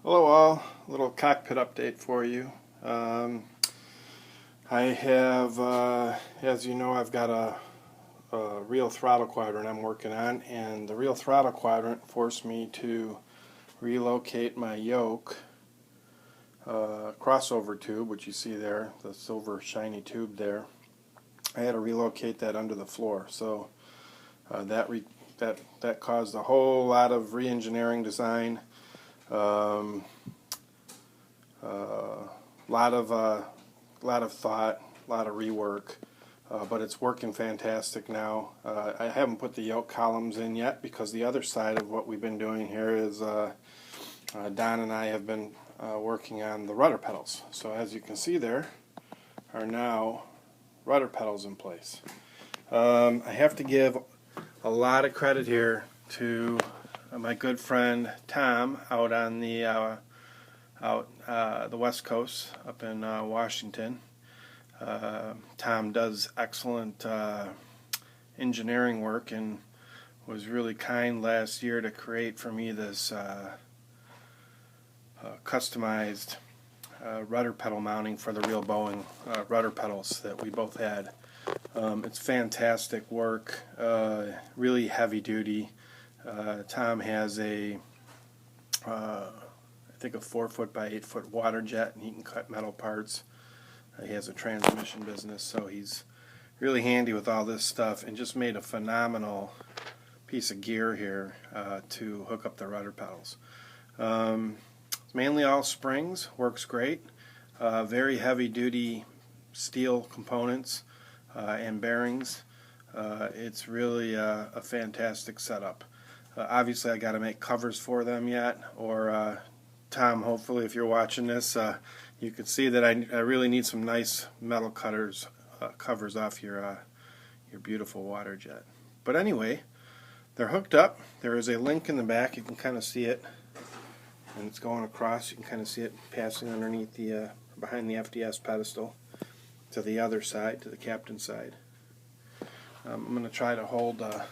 Hello all, a little cockpit update for you. I have, as you know, I've got a real throttle quadrant I'm working on, and the real throttle quadrant forced me to relocate my yoke crossover tube, which you see there, the silver shiny tube there. I had to relocate that under the floor, so that caused a whole lot of re-engineering design. Lot of thought, a lot of rework, but it's working fantastic now. I haven't put the yoke columns in yet because the other side of what we've been doing here is Don and I have been working on the rudder pedals. So as you can see, there are now rudder pedals in place. I have to give a lot of credit here to my good friend Tom out on the West Coast, up in Washington. Tom does excellent engineering work and was really kind last year to create for me this customized rudder pedal mounting for the real Boeing rudder pedals that we both had. It's fantastic work, really heavy duty. Tom has I think a 4-foot by 8-foot water jet, and he can cut metal parts. He has a transmission business, so he's really handy with all this stuff, and just made a phenomenal piece of gear here to hook up the rudder pedals. It's mainly all springs, works great. Very heavy duty steel components and bearings. It's really a fantastic setup. Obviously I got to make covers for them yet, or Tom, hopefully if you're watching this, you could see that I really need some nice metal covers off your beautiful water jet. But anyway, they're hooked up. There is a link in the back. You can kind of see it, and it's going across. You can kind of see it passing underneath the behind the FDS pedestal to the other side, to the captain's side. I'm going to try to hold the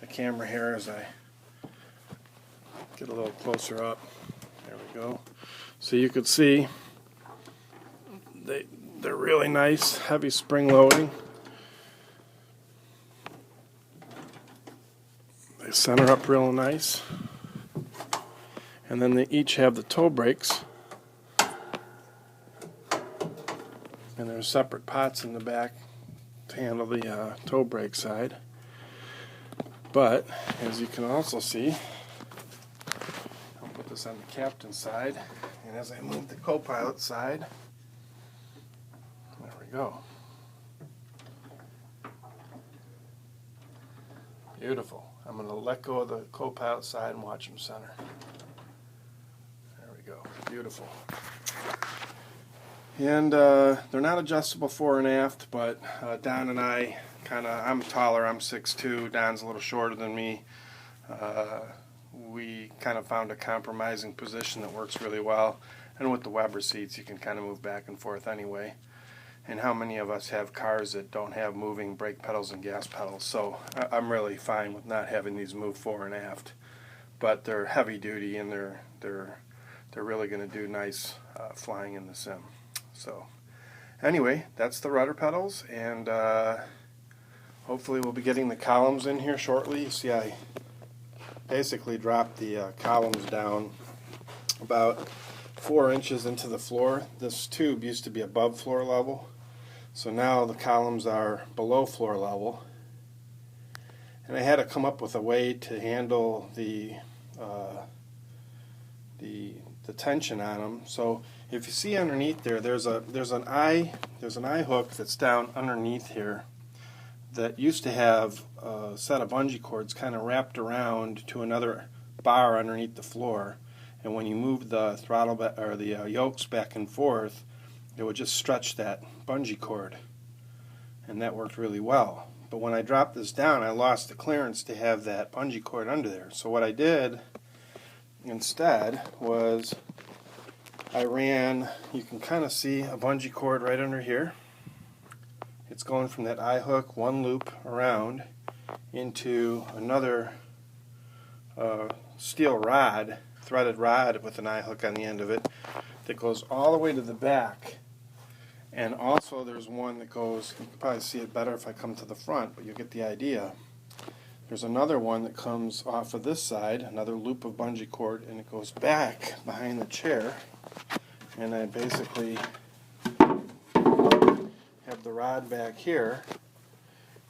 camera here as I get a little closer up. There we go. So you could see they're really nice, heavy spring loading. They center up real nice. And then they each have the toe brakes. And there's separate pots in the back to handle the toe brake side. But as you can also see, I'll put this on the captain's side, and as I move the co-pilot side, there we go. Beautiful. I'm going to let go of the co-pilot side and watch them center. There we go. Beautiful. And they're not adjustable fore and aft, but Don and I I'm taller, I'm 6'2", Don's a little shorter than me. We kind of found a compromising position that works really well. And with the Weber seats, you can kind of move back and forth anyway. And how many of us have cars that don't have moving brake pedals and gas pedals? So I'm really fine with not having these move fore and aft. But they're heavy duty, and they're really going to do nice flying in the sim. So anyway, that's the rudder pedals, and hopefully we'll be getting the columns in here shortly. You see, I basically dropped the columns down about 4 inches into the floor. This tube used to be above floor level, so now the columns are below floor level. And I had to come up with a way to handle the tension on them. So if you see underneath there, there's an eye hook that's down underneath here that used to have a set of bungee cords kind of wrapped around to another bar underneath the floor, and when you move the throttle or the yokes back and forth, it would just stretch that bungee cord, and that worked really well. But when I dropped this down, I lost the clearance to have that bungee cord under there. So what I did instead was I ran, you can kind of see a bungee cord right under here. It's going from that eye hook one loop around into another steel rod threaded rod with an eye hook on the end of it that goes all the way to the back. And also there's one that goes, you can probably see it better if I come to the front, but you'll get the idea. There's another one that comes off of this side, another loop of bungee cord, and it goes back behind the chair. And I basically have the rod back here,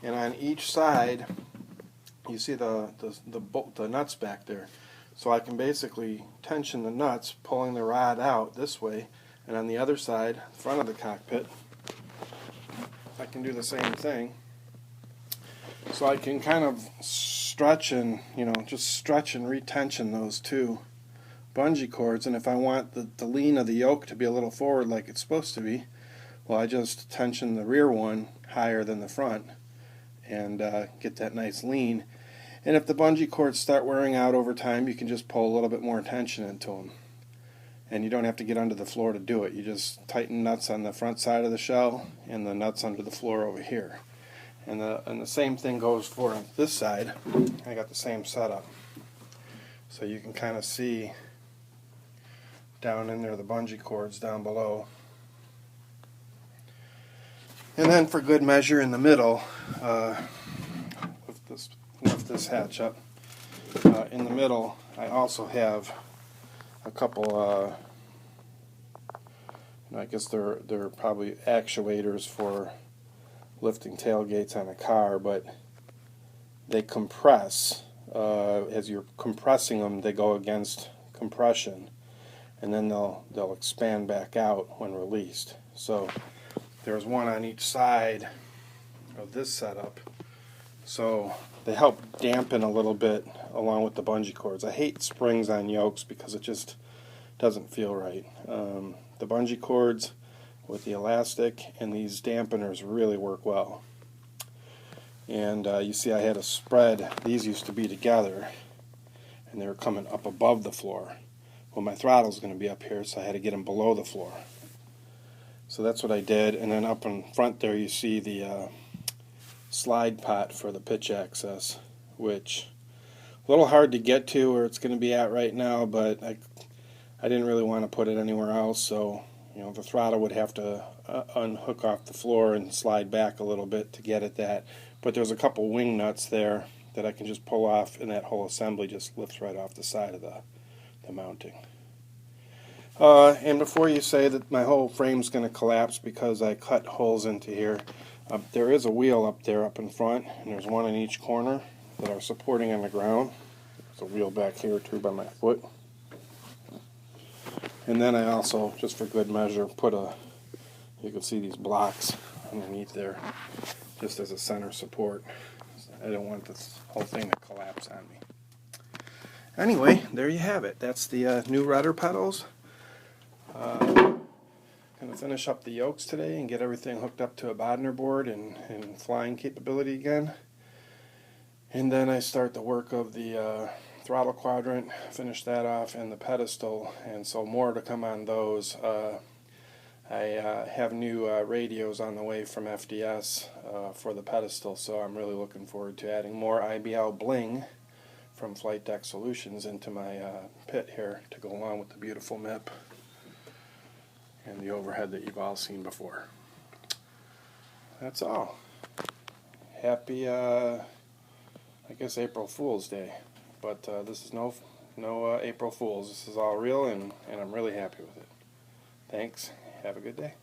and on each side you see the nuts back there. So I can basically tension the nuts, pulling the rod out this way, and on the other side, front of the cockpit, I can do the same thing. So I can kind of stretch and, just stretch and retension those two bungee cords. And if I want the lean of the yoke to be a little forward like it's supposed to be, well, I just tension the rear one higher than the front and get that nice lean. And if the bungee cords start wearing out over time, you can just pull a little bit more tension into them. And you don't have to get under the floor to do it. You just tighten nuts on the front side of the shell and the nuts under the floor over here. And the same thing goes for this side. I got the same setup. So you can kind of see down in there the bungee cords down below. And then for good measure in the middle, lift this hatch up. In the middle, I also have a couple, I guess they're probably actuators for lifting tailgates on a car, but they compress. As you're compressing them, they go against compression, and then they'll expand back out when released. So there's one on each side of this setup, so they help dampen a little bit along with the bungee cords. I hate springs on yokes because it just doesn't feel right. The bungee cords with the elastic and these dampeners really work well. And you see I had a spread. These used to be together and they were coming up above the floor. Well, my throttle's going to be up here, so I had to get them below the floor. So that's what I did. And then up in front there you see the slide pot for the pitch access, which a little hard to get to where it's going to be at right now, but I didn't really want to put it anywhere else, so the throttle would have to unhook off the floor and slide back a little bit to get at that. But there's a couple wing nuts there that I can just pull off, and that whole assembly just lifts right off the side of the mounting. And before you say that my whole frame's going to collapse because I cut holes into here, there is a wheel up there up in front, and there's one in each corner that are supporting on the ground. There's a wheel back here too by my foot. And then I also, just for good measure, you can see these blocks underneath there just as a center support. I don't want this whole thing to collapse on me. Anyway, there you have it. That's the new rudder pedals. Going to finish up the yokes today and get everything hooked up to a Bodner board and flying capability again. And then I start the work of the throttle quadrant, finish that off, and the pedestal, and so more to come on those. I have new radios on the way from FDS for the pedestal, so I'm really looking forward to adding more IBL bling from Flight Deck Solutions into my pit here to go along with the beautiful MIP and the overhead that you've all seen before. That's all. Happy, I guess, April Fool's Day. But this is no April Fools. This is all real, and I'm really happy with it. Thanks. Have a good day.